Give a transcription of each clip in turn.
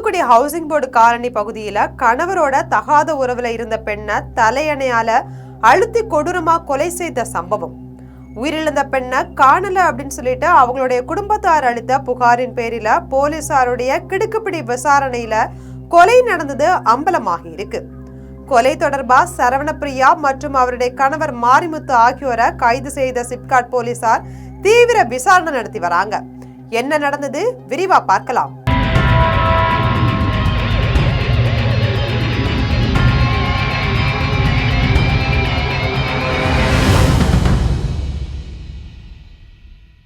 Thoothukudi housing board colony பகுதியில கணவரோட தகாத உறவுல இருந்த பெண்ணை தலையணையால அழுத்தி கொடூரமா கொலை செய்த சம்பவம். உயிரிழந்த பெண்ணை காணல அப்படின்னு சொல்லிட்டு அவங்களுடைய குடும்பத்தார் அளித்த புகாரின் பேரில போலீசாருடைய கிடுக்குப்பிடி விசாரணையில கொலை நடந்தது அம்பலமாகி இருக்கு. கொலை தொடர்பா சரவணப்பிரியா மற்றும் அவருடைய கணவர் மாரிமுத்து ஆகியோரை கைது செய்த சிப்காட் போலீசார் தீவிர விசாரணை நடத்தி வராங்க. என்ன நடந்தது விரிவா பார்க்கலாம்.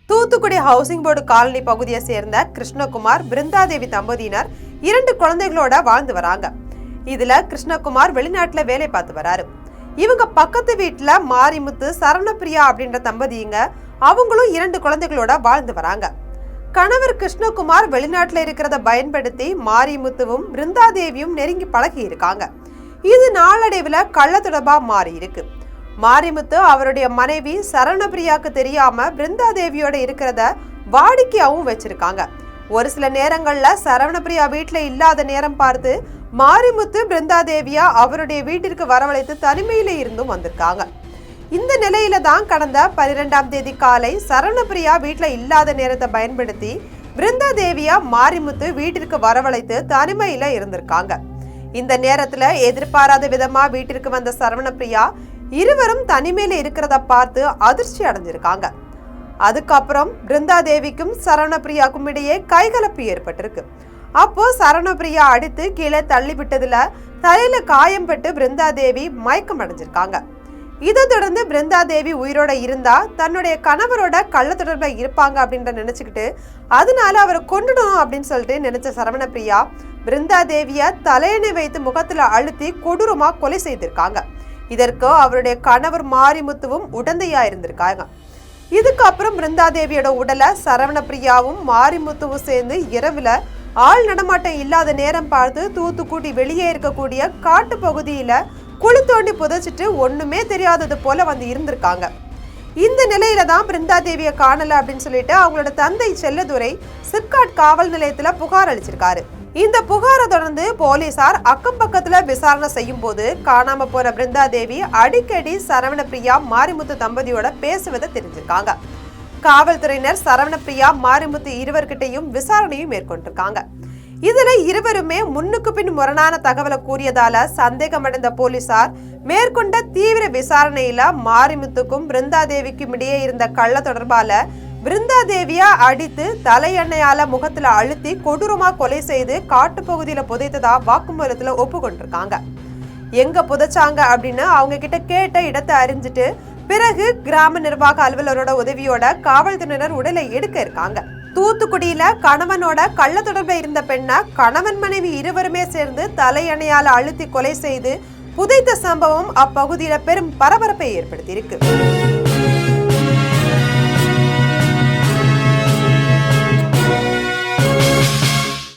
தூத்துக்குடி ஹவுசிங் போர்டு காலனி பகுதியை சேர்ந்த கிருஷ்ணகுமார், பிருந்தாதேவி தம்பதியினர் 2 குழந்தைகளோட வாழ்ந்து வராங்க. இதுல கிருஷ்ணகுமார் வெளிநாட்டுல வேலை பார்த்து வராரு. இவங்க பக்கத்து வீட்டுல மாரிமுத்து, சரவணப்பிரியா அப்படின்ற தம்பதிங்க அவங்களும் 2 குழந்தைகளோட வாழ்ந்து வராங்க. கணவர் கிருஷ்ணகுமார் வெளிநாட்டுல இருக்கிறத பயன்படுத்தி மாரிமுத்துவும் பிருந்தாதேவியும் நெருங்கி பழகி இருக்காங்க. இது நாளடைவுல கள்ள தொடர்பா மாறி இருக்கு. மாரிமுத்து அவருடைய மனைவி சரவணப்பிரியாக்கு தெரியாம பிருந்தாதேவியோட இருக்கிறத வாடிக்கையாவும் வச்சிருக்காங்க. ஒரு சில நேரங்கள்ல சரவணப்பிரியா வீட்டுல இல்லாத நேரம் பார்த்து மாரிமுத்து பிருந்தாதேவியா அவருடைய வீட்டிற்கு வரவழைத்து தனிமையில இருந்தும் வந்திருக்காங்க. இந்த நிலையில தான் கடந்த 12ஆம் தேதி காலை சரவணப்பிரியா வீட்டுல இல்லாத நேரத்தை பயன்படுத்தி பிருந்தாதேவியா மாரிமுத்து வீட்டிற்கு வரவழைத்து தனிமையில இருந்திருக்காங்க. இந்த நேரத்துல எதிர்பாராத விதமா வீட்டிற்கு வந்த சரவணப்பிரியா இருவரும் தனிமையில இருக்கிறத பார்த்து அதிர்ச்சி அடைஞ்சிருக்காங்க. அதுக்கப்புறம் பிருந்தாதேவிக்கும் சரவணப்பிரியாக்கும் இடையே கைகலப்பு ஏற்பட்டிருக்கு. அப்போ சரவணப்பிரியா அடித்து கீழே தள்ளி விட்டதுல தலையில காயம் பட்டு பிருந்தாதேவி மயக்கம் அடைஞ்சிருக்காங்க. இதை தொடர்ந்து பிருந்தாதேவி உயிரோட இருந்தா தன்னுடைய கணவரோட கள்ள தொடர்புல இருப்பாங்க அப்படின்ற நினைச்சுக்கிட்டு அதனால அவரை கொண்டுடணும் அப்படின்னு சொல்லிட்டு நினைச்ச சரவணப்பிரியா பிருந்தாதேவிய தலையணை வைத்து முகத்துல அழுத்தி கொடூரமா கொலை செய்திருக்காங்க. இதற்கு அவருடைய கணவர் மாரிமுத்துவும் உடந்தையா இருந்திருக்காங்க. இதுக்கப்புறம் பிருந்தாதேவியோட உடலை சரவணப்பிரியாவும் மாரிமுத்துவும் சேர்ந்து இரவுல ஆள் நடமாட்டம் இல்லாத நேரம் பார்த்து தூத்துக்குடி வெளியே இருக்கக்கூடிய காட்டு பகுதியில குழி தோண்டி புதைச்சிட்டு ஒண்ணுமே தெரியாதது போல வந்து இருந்திருக்காங்க. இந்த நிலையில தான் பிருந்தாதேவியை காணல அப்படின்னு சொல்லிட்டு அவங்களோட தந்தை செல்லதுரை சிப்காட் காவல் நிலையத்துல புகார் அளிச்சிருக்காரு. இந்த புகாரை தொடர்ந்து போலீசார் அக்கம் பக்கத்துல விசாரணை செய்யும் போது காணாம போன பிருந்தாதேவி அடிக்கடி சரவணப்பிரியா மாரிமுத்து தம்பதியோட பேசுவதை தெரிஞ்சிருக்காங்க. காவல்துறையினர் சரவணப்பிரியா மாரிமுத்து இருவர்கிட்டையும் விசாரணையும் மேற்கொண்டிருக்காங்க. இதுல இருவருமே முன்னுக்கு பின் முரணான தகவலை கூறியதால சந்தேகமடைந்த போலீசார் மேற்கொண்ட தீவிர விசாரணையில மாரிமுத்துக்கும் பிருந்தாதேவிக்கும் இடையே இருந்த கள்ள தொடர்பால பிருந்தாதேவியா அடித்து தலையெண்ணையால முகத்துல அழுத்தி கொடூரமா கொலை செய்து காட்டு பகுதியில புதைத்ததா வாக்குமூலத்துல ஒப்புக்கொண்டிருக்காங்க. எங்க புதைச்சாங்க அப்படின்னு அவங்க கிட்ட கேட்ட இடத்தை அறிஞ்சிட்டு பிறகு கிராம நிர்வாக அலுவலரோட உதவியோட காவல்துறையினர் உடலை எடுக்க இருக்காங்க. தூத்துக்குடியில கணவனோட கள்ள தொடர்புல இருந்த பெண்ணை கணவன் மனைவி இருவருமே சேர்ந்து தலையணையால அழுத்தி கொலை செய்து புதைத்த சம்பவம் அப்பகுதியில பெரும் பரபரப்பை ஏற்படுத்தி இருக்கு.